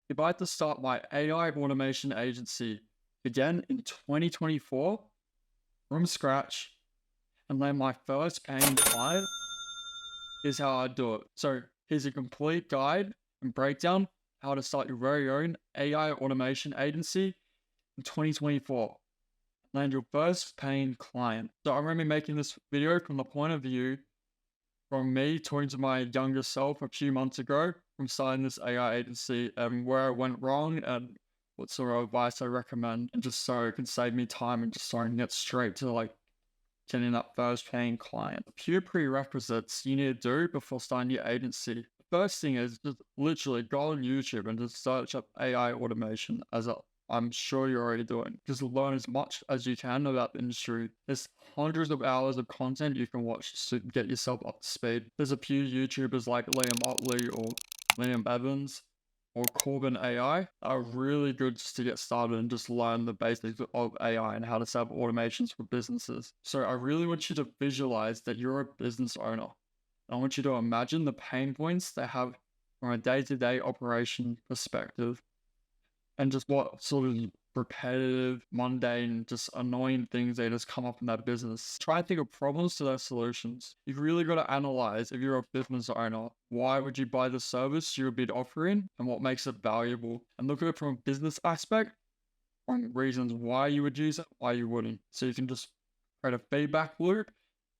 if I had to start my AI automation agency again in 2024 from scratch and land my first paying client, here's how I'd do it. So here's a complete guide and breakdown how to start your very own AI automation agency in 2024. Land your first paying client. So I remember making this video from the point of view from me talking to my younger self a few months ago from starting this AI agency and where I went wrong and what sort of advice I recommend, and just so it can save me time and just so I can get straight to like getting that first paying client. A few prerequisites you need to do before starting your agency. The first thing is just literally go on YouTube and just search up AI automation, as I'm sure you're already doing. Just learn as much as you can about the industry. There's hundreds of hours of content you can watch to get yourself up to speed. There's a few YouTubers like Liam Otley or Liam Evans or Corbin AI that are really good just to get started and just learn the basics of AI and how to set up automations for businesses. So I really want you to visualize that you're a business owner. I want you to imagine the pain points they have from a day-to-day operation perspective and just what sort of repetitive, mundane, just annoying things they just come up in that business. Try and think of problems to those solutions. You've really got to analyze, if you're a business owner, why would you buy the service you're bid offering and what makes it valuable? And look at it from a business aspect and reasons why you would use it, why you wouldn't. So you can just create a feedback loop,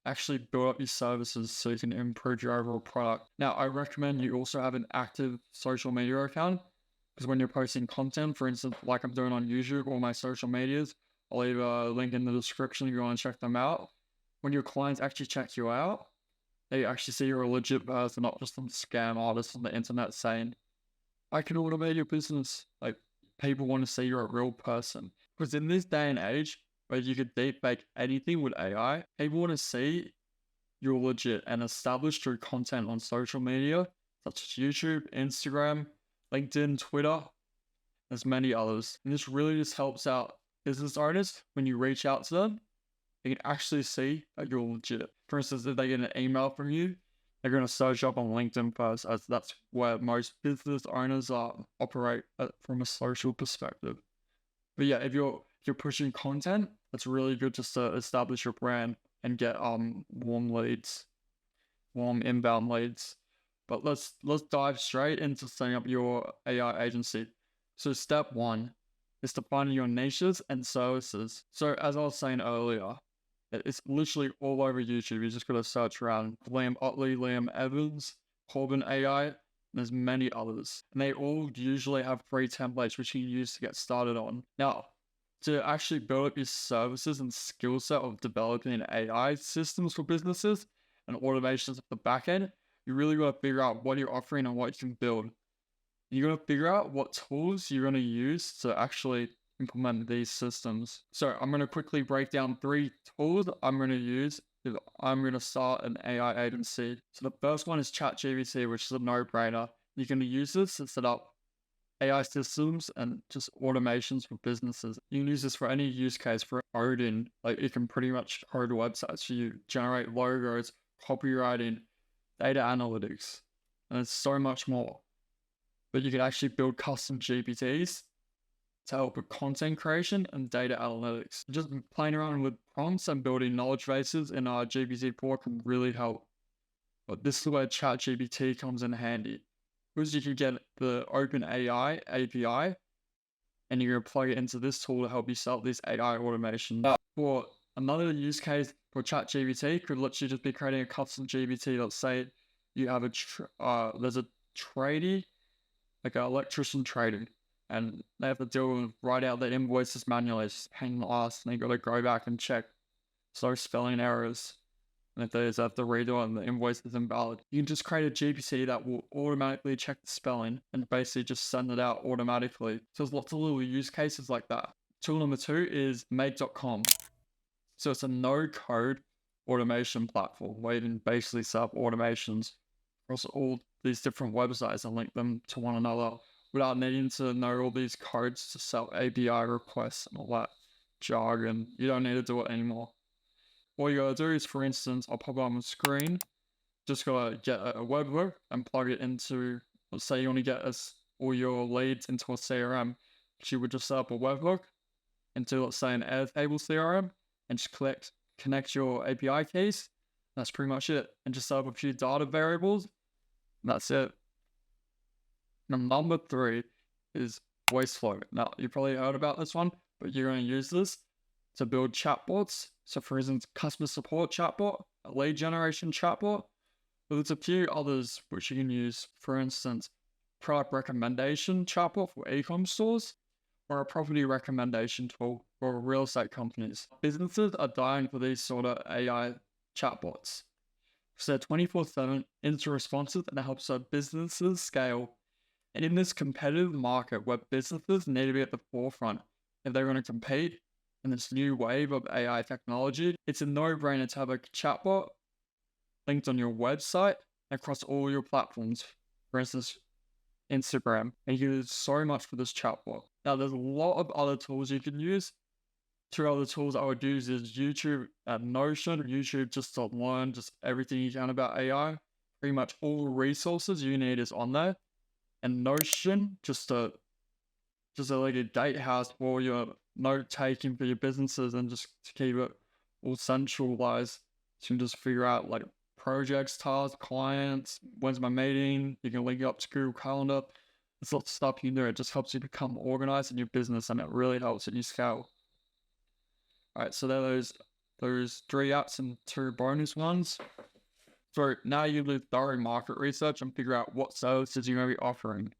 actually build up your services so you can improve your overall product. Now, I recommend you also have an active social media account, because when you're posting content, for instance, like I'm doing on YouTube or my social medias, I'll leave a link in the description if you want to check them out. When your clients actually check you out, they actually see you're a legit person, not just some scam artist on the internet saying, I can automate your business. Like, people want to see you're a real person. Because in this day and age, where you could deep fake anything with AI, people want to see you're legit and established through content on social media, such as YouTube, Instagram, LinkedIn, Twitter, there's many others. And this really just helps out business owners when you reach out to them. They can actually see that you're legit. For instance, if they get an email from you, they're going to search up on LinkedIn first, as that's where most business owners operate from a social perspective. But yeah, if you're pushing content, that's really good just to establish your brand and get warm leads, warm inbound leads. But let's dive straight into setting up your AI agency. So step one is defining your niches and services. So as I was saying earlier, it's literally all over YouTube. You just got to search around Liam Otley, Liam Evans, Corbin AI, and there's many others. And they all usually have free templates which you can use to get started on. Now, to actually build up your services and skill set of developing AI systems for businesses and automations at the back end, you really got to figure out what you're offering and what you can build. You got to figure out what tools you're going to use to actually implement these systems. So I'm going to quickly break down 3 tools I'm going to use if I'm going to start an AI agency. So the first one is ChatGPT, which is a no-brainer. You're going to use this to set up AI systems and just automations for businesses. You can use this for any use case for coding. Like, it can pretty much code websites for you, generate logos, copywriting, data analytics, and it's so much more. But you can actually build custom GPTs to help with content creation and data analytics. Just playing around with prompts and building knowledge bases in our GPT-4 can really help. But this is where ChatGPT comes in handy, because you can get the OpenAI API and you're going to plug it into this tool to help you set up this AI automation. For another use case for ChatGPT could literally just be creating a custom GPT. Let's say you have there's a tradie, like an electrician trading, and they have to deal with write out the invoices manually. It's a pain in the ass, and they got to go back and check so spelling errors. And if they have to redo it and the invoice is invalid, you can just create a GPT that will automatically check the spelling and basically just send it out automatically. So there's lots of little use cases like that. Tool number 2 is make.com. So it's a no-code automation platform where you can basically set up automations across all these different websites and link them to one another without needing to know all these codes to set up API requests and all that jargon. You don't need to do it anymore. All you gotta do is, for instance, I'll pop it on the screen, just gotta get a webhook and plug it into, let's say you want to get all your leads into a CRM. You would just set up a webhook into, let's say, an Airtable CRM and just connect your API keys. That's pretty much it. And just set up a few data variables. That's it. Now, number 3 is voice flow. Now, you probably heard about this one, but you're going to use this to build chatbots. So, for instance, customer support chatbot, a lead generation chatbot. But there's a few others which you can use. For instance, product recommendation chatbot for e-com stores, or a property recommendation tool for real estate companies. Businesses are dying for these sort of AI chatbots. So they're 24/7, instant responsive, and it helps their businesses scale. And in this competitive market where businesses need to be at the forefront if they're going to compete in this new wave of AI technology, it's a no-brainer to have a chatbot linked on your website across all your platforms. For instance, Instagram. And you use so much for this chatbot. Now, there's a lot of other tools you can use. 2 other tools I would use is YouTube and Notion. YouTube just to learn just everything you can about AI. Pretty much all the resources you need is on there. And Notion just like a gatehouse for your note taking for your businesses and just to keep it all centralized. So you can just figure out like projects, tasks, clients, when's my meeting. You can link it up to Google Calendar. There's lots of stuff you can do. It just helps you become organized in your business, and it really helps in your scale. All right, so there are those 3 apps and 2 bonus ones. So now you do thorough market research and figure out what services you're going to be offering.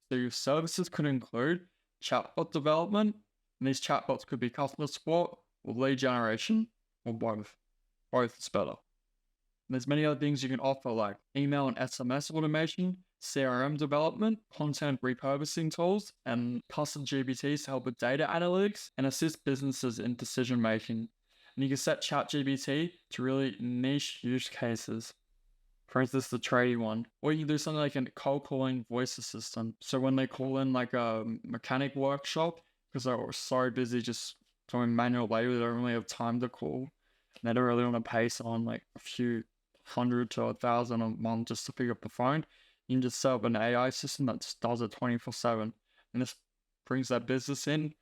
So your services could include chatbot development, and these chatbots could be customer support or lead generation, or both. Both is better. And there's many other things you can offer, like email and SMS automation, CRM development, content repurposing tools, and custom GPTs to help with data analytics and assist businesses in decision making. And you can set ChatGPT to really niche use cases. For instance, the trading one. Or you can do something like a cold calling voice assistant. So when they call in like a mechanic workshop, because they're so busy just doing manual labor, they don't really have time to call. And they don't really want to pay someone like a few $100 to $1,000 a month just to pick up the phone. You can just set up an AI system that just does it 24/7. And this brings that business in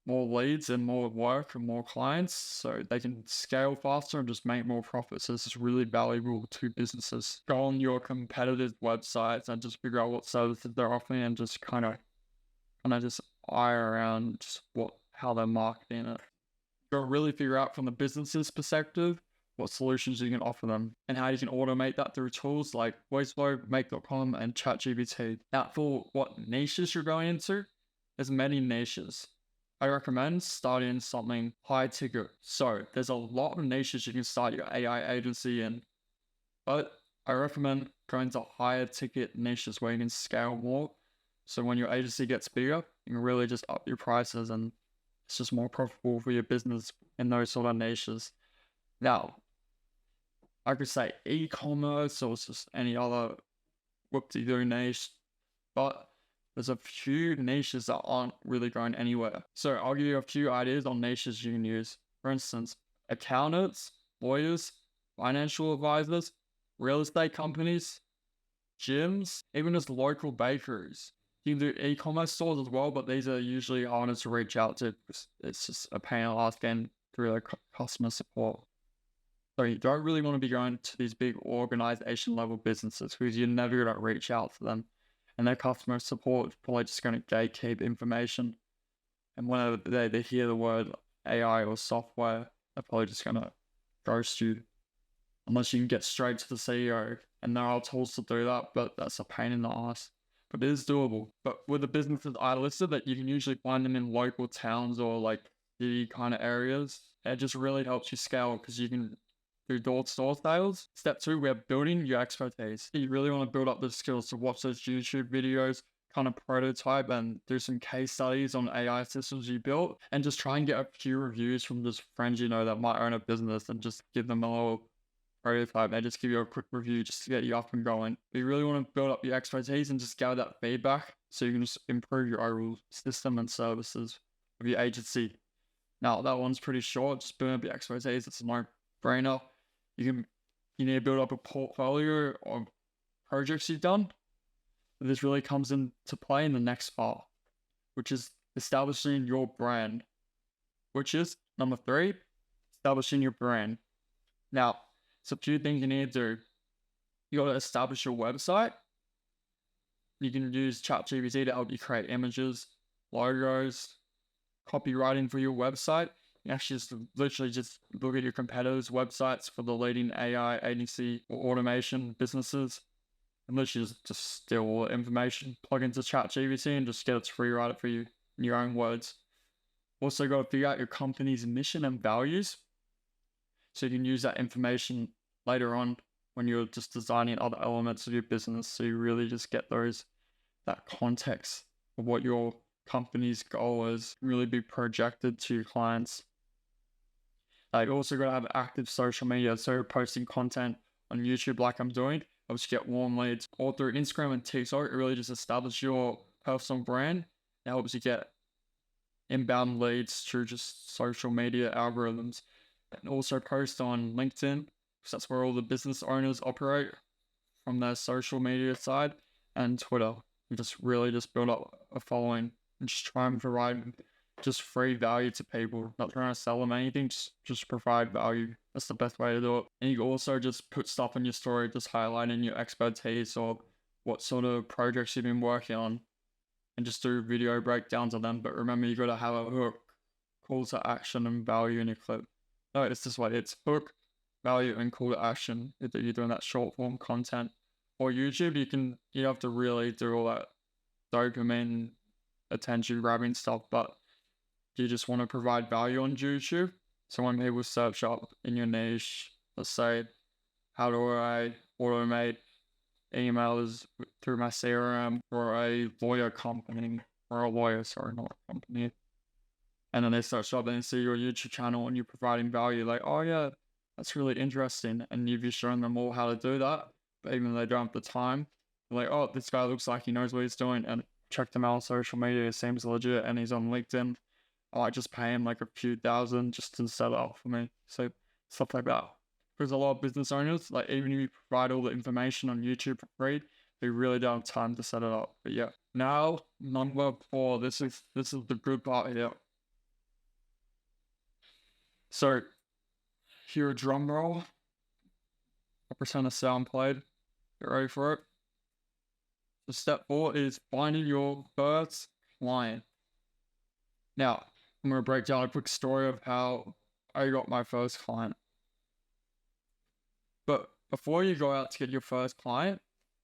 more leads and more work and more clients, so they can scale faster and just make more profits. So this is really valuable to businesses. Go on your competitors' websites and just figure out what services they're offering and just kind of just eye around just how they're marketing it. You'll really figure out from the business's perspective what solutions you can offer them and how you can automate that through tools like VoiceFlow, Make.com, and ChatGPT. Now, for what niches you're going into, there's many niches. I recommend starting something high ticket. So there's a lot of niches you can start your AI agency in, but I recommend going to higher ticket niches where you can scale more. So when your agency gets bigger, you can really just up your prices and it's just more profitable for your business in those sort of niches. Now, I could say e-commerce or just any other whoop-de-doo niche, but there's a few niches that aren't really going anywhere. So I'll give you a few ideas on niches you can use. For instance, accountants, lawyers, financial advisors, real estate companies, gyms, even just local bakeries. You can do e-commerce stores as well, but these are usually harder to reach out to because it's just a pain in the ass getting through their customer support. So you don't really want to be going to these big organization level businesses because you're never going to reach out to them. And their customer support is probably just going to gatekeep information. And whenever they hear the word AI or software, they're probably just going to ghost you. Unless you can get straight to the CEO. And there are tools to do that, but that's a pain in the ass. But it is doable. But with the businesses I listed, that you can usually find them in local towns or like city kind of areas. It just really helps you scale because you can do door-to-door sales. Step 2, we're building your expertise. You really want to build up the skills to watch those YouTube videos, kind of prototype and do some case studies on AI systems you built, and just try and get a few reviews from just friends you know that might own a business and just give them a little prototype. They just give you a quick review just to get you up and going. But you really want to build up your expertise and just gather that feedback so you can just improve your overall system and services of your agency. Now, that one's pretty short. Just build up your expertise. It's a no-brainer. You need to build up a portfolio of projects you've done. But this really comes into play in the next part, which is establishing your brand, which is number 3, establishing your brand. Now, it's a few things you need to do. You got to establish your website. You can use ChatGPT to help you create images, logos, copywriting for your website. You actually just literally just look at your competitors' websites for the leading AI agency or automation businesses, and literally just steal all the information, plug into ChatGPT, and just get it to rewrite it for you in your own words. Also, got to figure out your company's mission and values, so you can use that information later on when you're just designing other elements of your business. So you really just get that context of what your company's goal is, really be projected to your clients. You also got to have active social media, so you're posting content on YouTube like I'm doing, helps you get warm leads. Or through Instagram and TikTok, it really just establishes your personal brand. It helps you get inbound leads through just social media algorithms. And also post on LinkedIn, because that's where all the business owners operate from their social media side, and Twitter. You just really just build up a following and just try and provide just free value to people, not trying to sell them anything, just provide value. That's the best way to do it. And you can also just put stuff in your story, just highlighting your expertise or what sort of projects you've been working on, and just do video breakdowns of them. But remember, you got to have a hook, call to action, and value in your clip. No, it's this way. It's hook, value, and call to action. If you're doing that short form content. Or YouTube, you have to really do all that dopamine, attention grabbing stuff, but you just want to provide value on YouTube. So when people search up in your niche, let's say, how do I automate emails through my CRM for a lawyer company, or a lawyer, sorry, not a company. And then they search up and see your YouTube channel and you're providing value, like, oh yeah, that's really interesting. And you've just shown them all how to do that. But even though they don't have the time, they're like, oh, this guy looks like he knows what he's doing, and check them out on social media, it seems legit, and he's on LinkedIn. I might just pay him like a few thousand just to set it up for me. So stuff like that. Because a lot of business owners, like, even if you provide all the information on YouTube for free, they really don't have time to set it up. But yeah, now number 4. This is the good part here. So hear a drum roll. I'll pretend a sound played. Get ready for it. So step 4 is finding your first client. Now, I'm going to break down a quick story of how I got my first client. But before you go out to get your first client,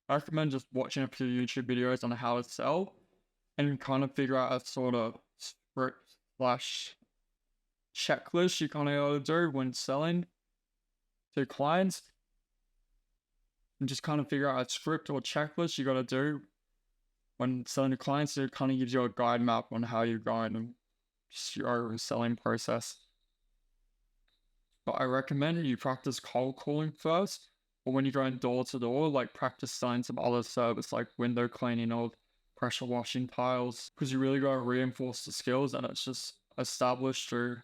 I recommend just watching a few YouTube videos on how to sell, and kind of figure out a sort of script / checklist you kind of got to do when selling to clients. And just kind of figure out a script or checklist you got to do when selling to clients. So it kind of gives you a guide map on how you're going and just your selling process. But I recommend you practice cold calling first, or when you're going door to door, like practice selling some other service like window cleaning or pressure washing tiles, because you really got to reinforce the skills, and it's just established through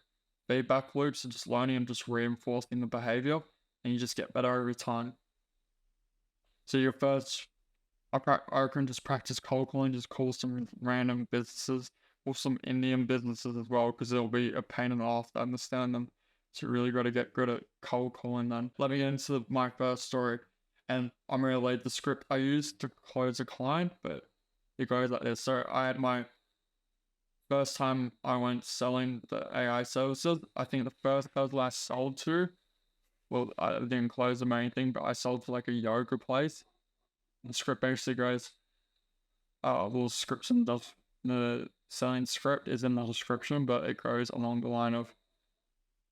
feedback loops and just learning and just reinforcing the behavior, and you just get better over time. So your first, I reckon just practice cold calling, just call some random businesses or some Indian businesses as well, because it'll be a pain in the ass to understand them. So you really got to get good at cold calling then. Let me get into my first story, and I'm going to read the script I used to close a client, but it goes like this. So I had my first time I went selling the AI services. I think the first person I sold to, well, I didn't close them or anything, but I sold to like a yoga place. The script basically goes, well, the selling script is in the description, but it goes along the line of,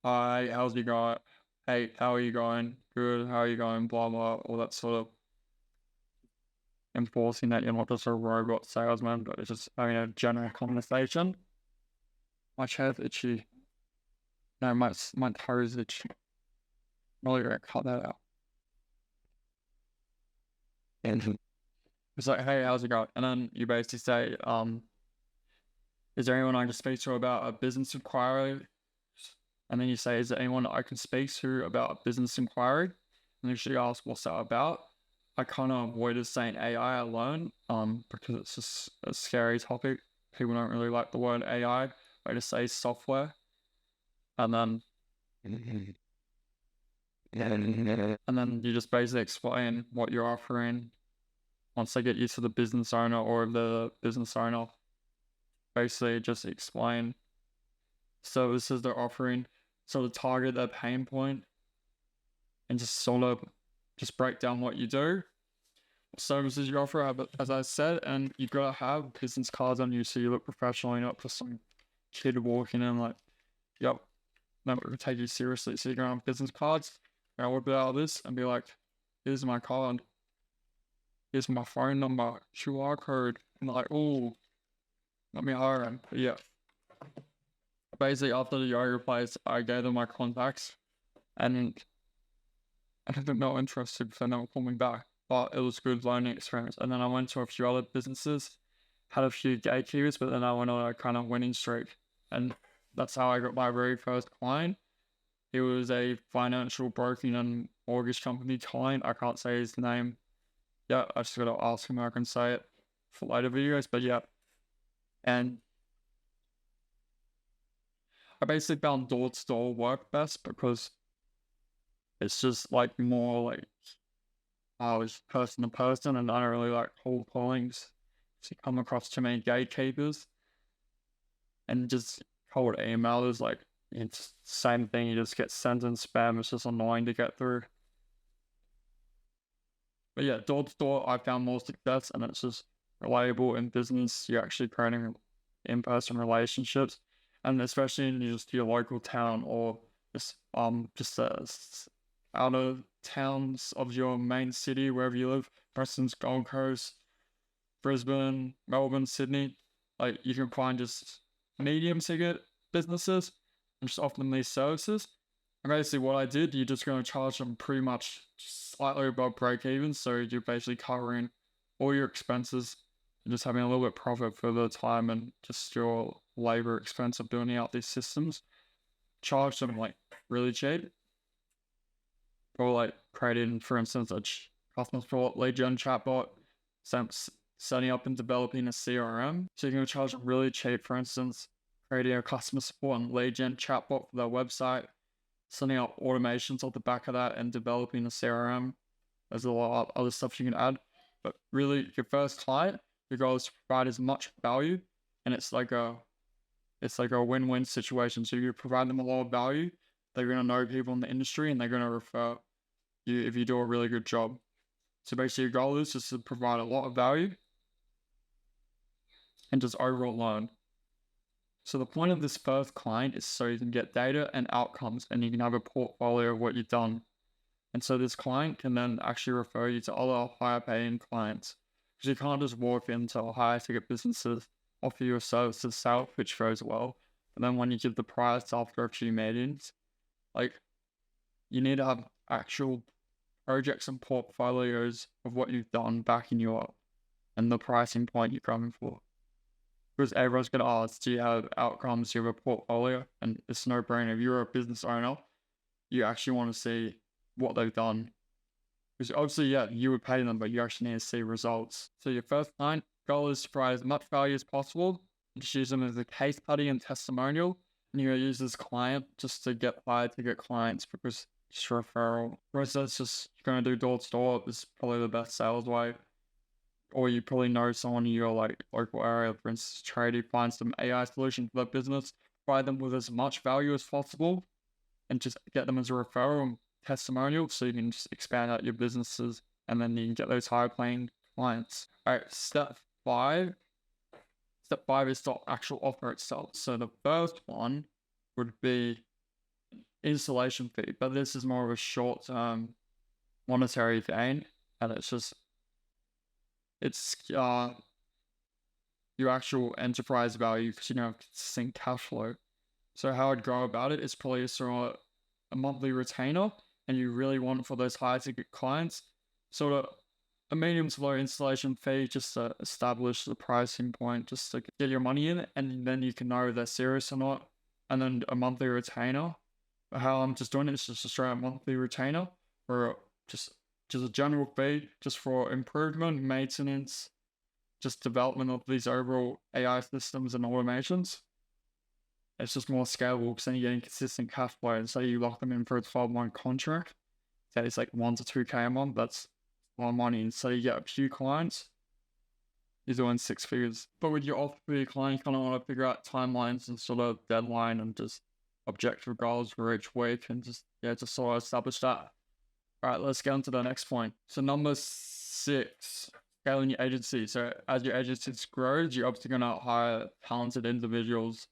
hi, how's you going? Hey, how are you going? Good, how are you going? Blah, blah, all that sort of enforcing that you're not just a robot salesman, but it's just having a general conversation. My chair's itchy. No, my toes itchy. Really gonna cut that out. And it's like, hey, how's it going? And then you basically say, is there anyone I can speak to about a business inquiry? And then you say, is there anyone I can speak to about a business inquiry? And then she asks, what's that about? I kind of avoided saying AI alone, because it's just a scary topic. People don't really like the word AI. I just say software, and then you just basically explain what you're offering. Once they get used to the business owner or the business owner, basically just explain services they're offering, sort of target their pain point, and just sort of just break down what you do, services you offer, as I said, and you gotta have business cards on you so you look professional, not just some kid walking in like, yep, no, we're gonna take you seriously. So you're gonna have business cards, and I would be out of this and be like, here's my card, here's my phone number, QR code, and like, oh, let me hire him. But yeah, basically after the yoga place, I gave them my contacts, and I didn't know interested because they never called me back. But it was a good learning experience. And then I went to a few other businesses, had a few gatekeepers, but then I went on a kind of winning streak. And that's how I got my very first client. He was a financial broking and mortgage company client. I can't say his name. Yeah, I just gotta ask him. I can say it for later videos, but yeah. And I basically found door-to-door work best because it's just like more like I was person to person, and I don't really like cold callings. So you come across too many gatekeepers, and just cold emailers, like it's the same thing. You just get sent in spam. It's just annoying to get through. But yeah, door to door, I found more success, and it's just reliable in business. You're actually creating in-person relationships, and especially in just your local town or just out of towns of your main city, wherever you live. For instance, Gold Coast, Brisbane, Melbourne, Sydney. Like you can find just medium ticket businesses and just offer them these services. And basically what I did, you're just going to charge them pretty much slightly above break even. So you're basically covering all your expenses and just having a little bit of profit for the time and just your labor expense of building out these systems. Charge them like really cheap. Or like creating, for instance, a customer support lead gen chatbot, setting up and developing a CRM. So you can charge them really cheap, for instance, creating a customer support and lead gen chatbot for their website, setting up automations off the back of that, and developing a CRM. There's a lot of other stuff you can add. But really, your first client, your goal is to provide as much value, and it's like a win-win situation. So you provide them a lot of value, they're going to know people in the industry, and they're going to refer you if you do a really good job. So basically your goal is just to provide a lot of value and just overall learn. So the point of this first client is so you can get data and outcomes, and you can have a portfolio of what you've done. And so this client can then actually refer you to other higher paying clients, because you can't just walk into higher ticket businesses, offer you a service to sell, which goes well, and then when you give the price after a few meetings, like you need to have actual projects and portfolios of what you've done backing you up and the pricing point you're coming for. Because everyone's going to ask, do you have outcomes? Do you have a portfolio? And it's no brainer. If you're a business owner, you actually want to see what they've done. Because obviously, yeah, you would pay them, but you actually need to see results. So your first client goal is to provide as much value as possible, and just use them as a case study and testimonial. And you're going to use this client just to get hired to get clients, because just referral process, just going to do door to door is probably the best sales way. Or you probably know someone in your like local area, for instance, tradie, find some AI solution for their business, provide them with as much value as possible, and just get them as a referral and testimonial, so you can just expand out your businesses, and then you can get those higher paying clients. All right, step five is the actual offer itself. So the first one would be installation fee, but this is more of a short-term monetary gain, and it's your actual enterprise value, because you know consistent cash flow. So how I'd go about it is probably sort of a monthly retainer, and you really want for those high ticket clients, sort of a medium to low installation fee just to establish the pricing point, just to get your money in, and then you can know if they're serious or not, and then a monthly retainer. How I'm just doing it is just a straight monthly retainer, or just just a general fee, just for improvement, maintenance, just development of these overall AI systems and automations. It's just more scalable because then you're getting consistent cash flow. And say you lock them in for a 12-month contract, that is like 1 to 2K a month. That's a lot of money. And so you get a few clients, you're doing 6 figures. But with your off-free client, you kind of want to figure out timelines and sort of deadline and just objective goals for each week and just sort of establish that. All right, let's get on to the next point. So number 6, scaling your agency. So as your agency grows, you're obviously going to hire talented individuals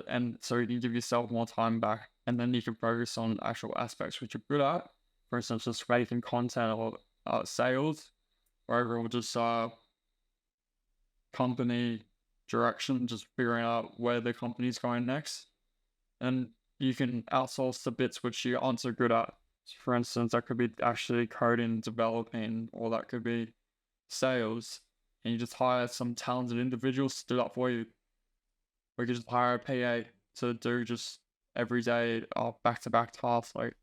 and so you can give yourself more time back, and then you can focus on actual aspects which you're good at. For instance, just creating content or sales, or overall just company direction, just figuring out where the company's going next. And you can outsource the bits which you aren't so good at. For instance, that could be actually coding, developing, or that could be sales, and you just hire some talented individuals to do that for you. Or you could just hire a PA to do just everyday back-to-back tasks like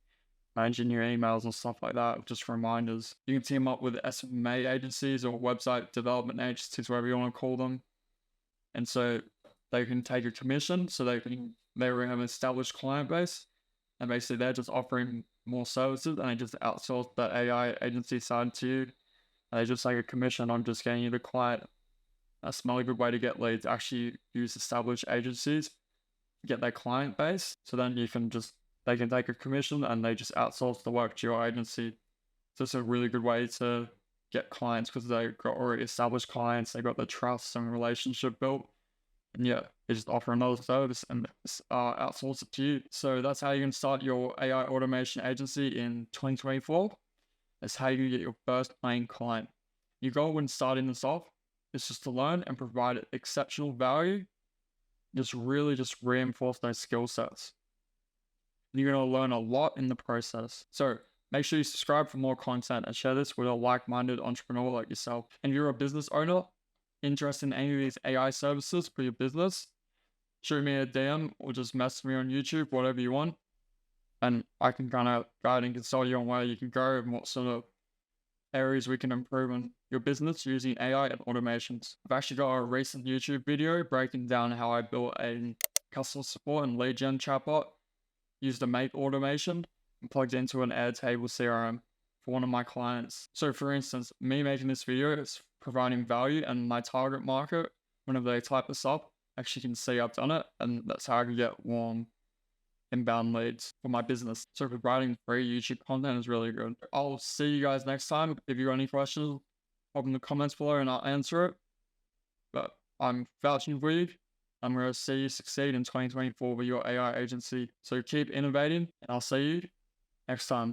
managing your emails and stuff like that, just reminders. You can team up with SMA agencies or website development agencies, whatever you want to call them. And so they can take a commission, so they have an established client base, and basically they're just offering more services, and they just outsource the AI agency side to you. And they just take a commission on just getting you the client. That's not a good way to get leads. Actually use established agencies, get their client base, so then they can take a commission and they just outsource the work to your agency. So it's a really good way to get clients because they've got already established clients, they got the trust and relationship built. And yeah, they just offer another service and outsource it to you. So that's how you can start your AI automation agency in 2024. That's how you get your first paying client. Your goal when starting this off is just to learn and provide exceptional value. Just reinforce those skill sets. You're going to learn a lot in the process. So make sure you subscribe for more content and share this with a like-minded entrepreneur like yourself. And if you're a business owner interested in any of these AI services for your business, shoot me a DM or just message me on YouTube, whatever you want. And I can kind of guide and consult you on where you can go and what sort of areas we can improve on your business using AI and automations. I've actually got a recent YouTube video breaking down how I built a customer support and lead gen chatbot, used a Make automation, and plugged into an Airtable CRM for one of my clients. So for instance, me making this video is providing value, and my target market, whenever they type this up, actually can see I've done it, and that's how I can get warm inbound leads for my business. So providing free YouTube content is really good. I'll see you guys next time. If you got any questions, pop in the comments below and I'll answer it. But I'm vouching for you. I'm going to see you succeed in 2024 with your AI agency. So keep innovating, and I'll see you next time.